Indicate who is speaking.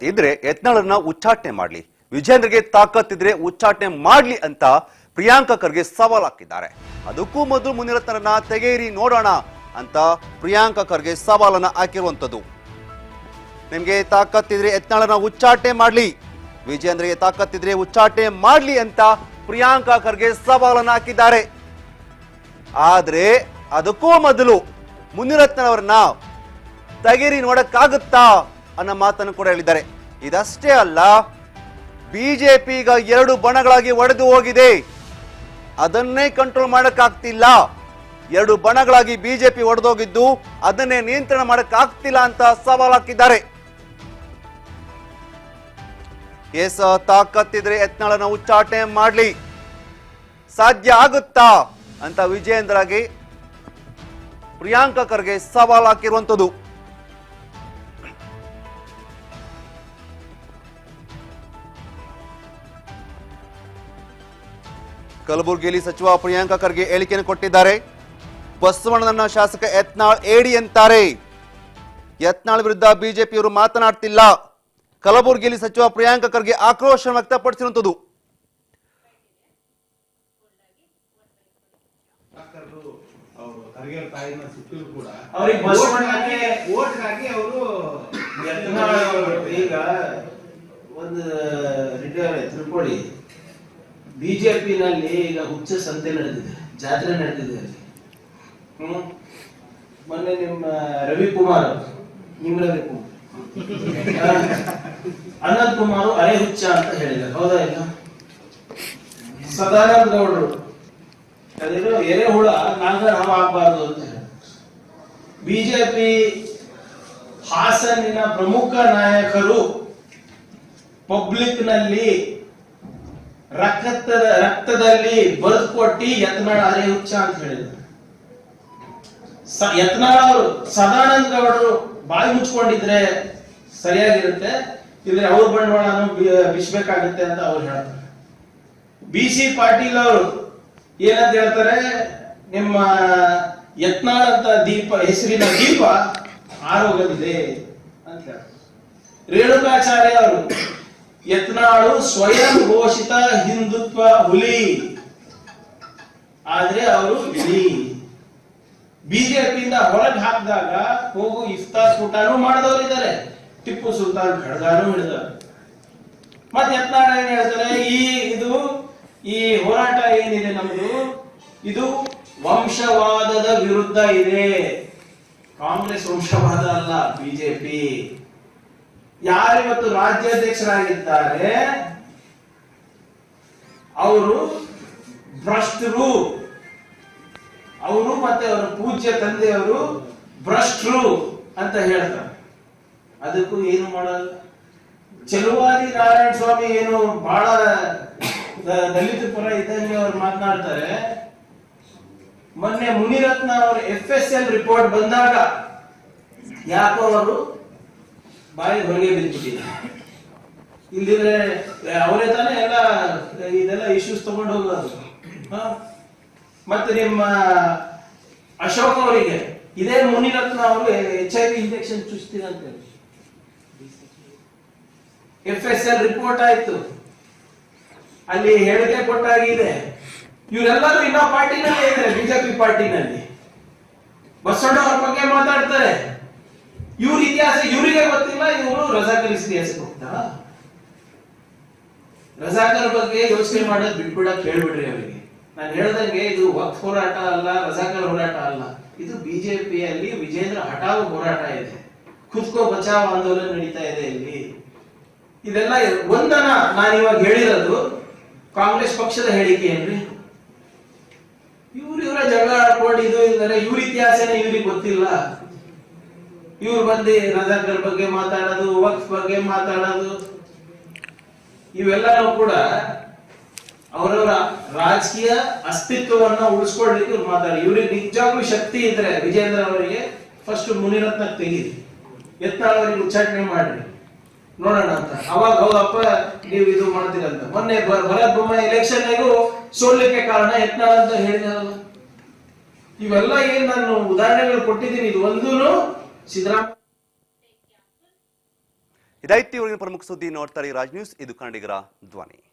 Speaker 1: ತಾಕತ್ತಿದ್ರೆ ಯತ್ನಾಳನ್ನ ಉಚ್ಚಾಟನೆ ಮಾಡ್ಲಿ, ವಿಜೇಂದ್ರಗೆ ತಾಕತ್ತಿದ್ರೆ ಉಚ್ಚಾಟನೆ ಮಾಡ್ಲಿ ಅಂತ ಪ್ರಿಯಾಂಕಾ ಖರ್ಗೆ ಸವಾಲ್ ಹಾಕಿದ್ದಾರೆ. ಅದಕ್ಕೂ ಮೊದಲು ಮುನಿರತ್ನರನ್ನ ತೆಗೆಯಿರಿ ನೋಡೋಣ ಅಂತ ಪ್ರಿಯಾಂಕಾ ಖರ್ಗೆ ಸವಾಲನ್ನ ಹಾಕಿರುವಂತದ್ದು. ನಿಮ್ಗೆ ತಾಕತ್ತಿದ್ರೆ ಯತ್ನಾಳನ್ನ ಉಚ್ಚಾಟನೆ ಮಾಡ್ಲಿ, ವಿಜೇಂದ್ರಗೆ ತಾಕತ್ತಿದ್ರೆ ಉಚ್ಚಾಟನೆ ಮಾಡ್ಲಿ ಅಂತ ಪ್ರಿಯಾಂಕಾ ಖರ್ಗೆ ಸವಾಲನ್ನ ಹಾಕಿದ್ದಾರೆ. ಆದ್ರೆ ಅದಕ್ಕೂ ಮೊದಲು ಮುನಿರತ್ನವರನ್ನ ತೆಗೆರಿ ನೋಡಕ್ಕಾಗುತ್ತಾ ಅನ್ನೋ ಮಾತನ್ನು ಕೂಡ ಹೇಳಿದ್ದಾರೆ. ಇದಷ್ಟೇ ಅಲ್ಲ, ಬಿಜೆಪಿ ಈಗ 2 ಬಣಗಳಾಗಿ ಒಡೆದು ಹೋಗಿದೆ, ಅದನ್ನೇ ಕಂಟ್ರೋಲ್ ಮಾಡಕ್ಕಾಗ್ತಿಲ್ಲ. 2 ಬಣಗಳಾಗಿ ಬಿಜೆಪಿ ಒಡೆದೋಗಿದ್ದು ಅದನ್ನೇ ನಿಯಂತ್ರಣ ಮಾಡಕ್ಕಾಗ್ತಿಲ್ಲ ಅಂತ ಸವಾಲ್ ಹಾಕಿದ್ದಾರೆ. ತಾಕತ್ತಿದ್ರೆ ಯತ್ನಾಳನ್ನ ಉಚ್ಚಾಟನೆ ಮಾಡ್ಲಿ, ಸಾಧ್ಯ ಆಗುತ್ತಾ ಅಂತ ವಿಜೇಂದ್ರಗೆ ಪ್ರಿಯಾಂಕಾ ಖರ್ಗೆ ಸವಾಲ್ ಹಾಕಿರುವಂತದ್ದು. ಕಲಬುರಗಿಯಲ್ಲಿ ಸಚಿವ ಪ್ರಿಯಾಂಕಾ ಖರ್ಗೆ ಹೇಳಿಕೆಯನ್ನು ಕೊಟ್ಟಿದ್ದಾರೆ. ಬಸವಣ್ಣನ ಶಾಸಕ ಯತ್ನಾಳ್ ಏಡಿ ಅಂತಾರೆ. ಯತ್ನಾಳ್ ವಿರುದ್ಧ ಬಿಜೆಪಿಯವರು ಮಾತನಾಡ್ತಿಲ್ಲ. ಕಲಬುರಗಿಯಲ್ಲಿ ಸಚಿವ ಪ್ರಿಯಾಂಕಾ ಖರ್ಗೆ ಆಕ್ರೋಶ ವ್ಯಕ್ತಪಡಿಸಿರುವಂತದ್ದು.
Speaker 2: ತಿಳ್ಕೊಳ್ಳಿ, ಬಿಜೆಪಿನಲ್ಲಿ ಈಗ ಹುಚ್ಚ ಸಂತೆ ನಡೆದಿದೆ, ಜಾತ್ರೆ ನಡೆದಿದೆ ಅಲ್ಲಿ. ಮೊನ್ನೆ ನಿಮ್ಮ ರವಿಕುಮಾರ್ ಅನಂತ್ ಕುಮಾರ್ ಅರೆ ಹುಚ್ಚ ಅಂತ ಹೇಳಿದ್ದಾರೆ, ಹೌದಾ ಇಲ್ಲ? ಸದಾನಂದ ಗೌಡರು ಅದೇನೋ ಎರೆಹುಳ ನಾಗರ ಹವ ಆಗಬಾರ್ದು ಅಂತ ಹೇಳಿ ಬಿಜೆಪಿ ಹಾಸನಿನ ಪ್ರಮುಖ ನಾಯಕರು ಪಬ್ಲಿಕ್ ನಲ್ಲಿ ರಕ್ತದಲ್ಲಿ ಬರೆದು ಕೊಟ್ಟಿ ಯತ್ನಾಳ್ ಅರೆ ಹುಚ್ಚ ಅಂತ ಹೇಳಿದ್ರು. ಯತ್ನಾಳ್ ಅವರು ಸದಾನಂದ ಗೌಡರು ಬಾಯಿ ಮುಚ್ಕೊಂಡಿದ್ರೆ ಸರಿಯಾಗಿರುತ್ತೆ, ಇದ್ರೆ ಅವ್ರ ಬಂಡವಾಳನು ಬಿಸ್ಬೇಕಾಗುತ್ತೆ ಅಂತ ಅವ್ರು ಹೇಳ್ತಾರೆ. BC ಪಾಟೀಲ್ ಅವರು ಏನಂತ ಹೇಳ್ತಾರೆ, ನಿಮ್ಮ ಯತ್ನಾಳ್ ಅಂತ ಹೆಸರಿನ ದೀಪ ಆರೋಗಲಿದೆ ಅಂತ ಹೇಳ್ತಾರೆ. ರೇಣುಕಾಚಾರ್ಯ ಅವರು ಯತ್ನಾಳು ಸ್ವಯಂ ಘೋಷಿತ ಹಿಂದುತ್ವ ಹುಲಿ, ಆದ್ರೆ ಅವರು ಇಲಿ. ಬಿಜೆಪಿಯಿಂದ ಹೊರಗೆ ಹಾಕಿದಾಗ ಹೋಗು ಇಫ್ತಾರ್ ಕೂಟನೂ ಮಾಡಿದವರಿದ್ದಾರೆ, ಟಿಪ್ಪು ಸುಲ್ತಾನ್ ಖಡ್ಗಾನು ಹಿಡಿದಾರೆ. ಮತ್ತೆ ಯತ್ನಾಳ್ ಏನ್ ಹೇಳ್ತಾರೆ, ಈ ಹೋರಾಟ ಏನಿದೆ ನಮ್ದು, ಇದು ವಂಶವಾದದ ವಿರುದ್ಧ ಇದೆ. ಕಾಂಗ್ರೆಸ್ ವಂಶವಾದ ಅಲ್ಲ, ಬಿಜೆಪಿ. ಯಾರಿವತ್ತು ರಾಜ್ಯಾಧ್ಯಕ್ಷರಾಗಿದ್ದಾರೆ ಅವರು ಭ್ರಷ್ಟರು, ಅವರು ಮತ್ತೆ ಅವರ ಪೂಜ್ಯ ತಂದೆಯವರು ಭ್ರಷ್ಟರು ಅಂತ ಹೇಳ್ತಾರೆ. ಅದಕ್ಕೂ ಏನು ಮಾಡಲ್ಲ. ಚೆಲುವಾದಿ ನಾರಾಯಣ ಸ್ವಾಮಿ ಏನು ಬಹಳ ದಲಿತ ಪರ ಇದ್ದಂಗೆ ಅವ್ರು ಮಾತನಾಡ್ತಾರೆ. ಮೊನ್ನೆ ಮುನಿರತ್ನ ಅವರ FSL ರಿಪೋರ್ಟ್ ಬಂದಾಗ ಯಾಕೋ ಅವರು ಬಾಯಿ ಹೊರಗೆ ಬಿದ್ದುಬಿಟ್ಟಿದ್ದಾರೆ. ಇಲ್ಲಿದ್ರೆ ಅವರೇ ತಾನೇ ಇದೆಲ್ಲ ಇಶ್ಯೂಸ್ ತಗೊಂಡು ಹೋಗೋದು. ಮತ್ತೆ ನಿಮ್ಮ ಅಶೋಕ್ ಅವರಿಗೆ ಇದೇ ಮುನಿರತ್ನ ಅವರು HIV ಇಂಜೆಕ್ಷನ್ ಚುಚ್ತೀನಿ ಅಂತ ಹೇಳಿ FSL ರಿಪೋರ್ಟ್ ಆಯ್ತು, ಅಲ್ಲಿ ಹೇಳಿಕೆ ಕೊಟ್ಟಾಗಿದೆ. ಇವರೆಲ್ಲರೂ ಇನ್ನೂ ಪಾರ್ಟಿನಲ್ಲಿ ಇದ್ದಾರೆ, ಬಿಜೆಪಿ ಪಾರ್ಟಿನಲ್ಲಿ. ಬಸವಣ್ಣ ಅವ್ರ ಬಗ್ಗೆ ಮಾತಾಡ್ತಾರೆ, ಇವ್ರ ಇತಿಹಾಸ ಇವರಿಗೆ ಗೊತ್ತಿಲ್ಲ, ಇವರು ರಜಾಕರ್ ಇತಿಹಾಸಕ್ಕೆ ಹೋಗ್ತಾರ. ರಜಾಕರ್ ಬಗ್ಗೆ ಯೋಚನೆ ಮಾಡೋದು ಬಿಟ್ಬಿಡಕ್ ಹೇಳ್ಬಿಡ್ರಿ ಅವರಿಗೆ. ನಾನು ಹೇಳ್ದಂಗೆ ಇದು ವಕ್ಫ್ ಹೋರಾಟ ಅಲ್ಲ, ರಜಾಕರ್ ಹೋರಾಟ ಅಲ್ಲ, ಇದು ಬಿಜೆಪಿಯಲ್ಲಿ ವಿಜೇಂದ್ರ ಹಠಾವ್ ಹೋರಾಟ ಇದೆ, ಖುದ್ಕೋ ಬಚಾವ್ ಆಂದೋಲನ ನಡೀತಾ ಇದೆ ಇಲ್ಲಿ. ಇದೆಲ್ಲ ಒಂದನ ನಾನು ಇವಾಗ ಹೇಳಿರೋದು ಕಾಂಗ್ರೆಸ್ ಪಕ್ಷದ ಹೇಳಿಕೆ ಏನ್ರಿ. ಇವರ ಜಗಳ ಆಡ್ಕೊಂಡು ಇದು ಇದ್ದಾರೆ, ಇವ್ರ ಇತಿಹಾಸನೇ ಇವ್ರಿಗೆ ಗೊತ್ತಿಲ್ಲ. ಇವ್ರು ಬಂದು ರಜಾಕರ್ ಬಗ್ಗೆ ಮಾತಾಡೋದು, ವಕ್ಫ್ ಬಗ್ಗೆ ಮಾತಾಡೋದು, ಇವೆಲ್ಲನೂ ಕೂಡ ಅವರವರ ರಾಜಕೀಯ ಅಸ್ತಿತ್ವವನ್ನ ಉಳಿಸ್ಕೊಳ್ಲಿಕ್ಕೆ ಇವ್ರು ಮಾತಾಡಿ. ಇವ್ರಿಗೆ ನಿಜವಾಗ್ಲೂ ಶಕ್ತಿ ಇದ್ರೆ ವಿಜೇಂದ್ರ ಅವರಿಗೆ ಫಸ್ಟ್ ಮುನಿರತ್ನ ತೆಗೀರಿ, ಯತ್ನಾಳ್ ಅವರಿಗೆ ಉಚ್ಚಾಟನೆ ಮಾಡ್ರಿ ನೋಡೋಣ ಅಂತ. ಅವಾಗ ಹೌದಪ್ಪ ನೀವು ಇದು ಮಾಡ್ತೀರಂತ. ಮೊನ್ನೆ ಭರತ್ ಬೊಮ್ಮಾಯಿ ಎಲೆಕ್ಷನ್ಗೂ ಸೋಲ್ಲಿಕ್ಕೆ ಕಾರಣ ಯತ್ನಾಳ್ ಅಂತ ಹೇಳಿದಾರಲ್ಲ. ಇವೆಲ್ಲ ಏನ್ ನಾನು ಉದಾಹರಣೆಗಳು ಕೊಟ್ಟಿದ್ದೀನಿ, ಇದು ಒಂದೂ ಸಿದ್ದರಾಮಯ್ಯ
Speaker 1: ಇದಾಯ್ತು ಇವರಿನ ಪ್ರಮುಖ ಸುದ್ದಿ. ನೋಡ್ತಾರೆ ರಾಜ್ ನ್ಯೂಸ್, ಇದು ಕನ್ನಡಿಗರ ಧ್ವನಿ.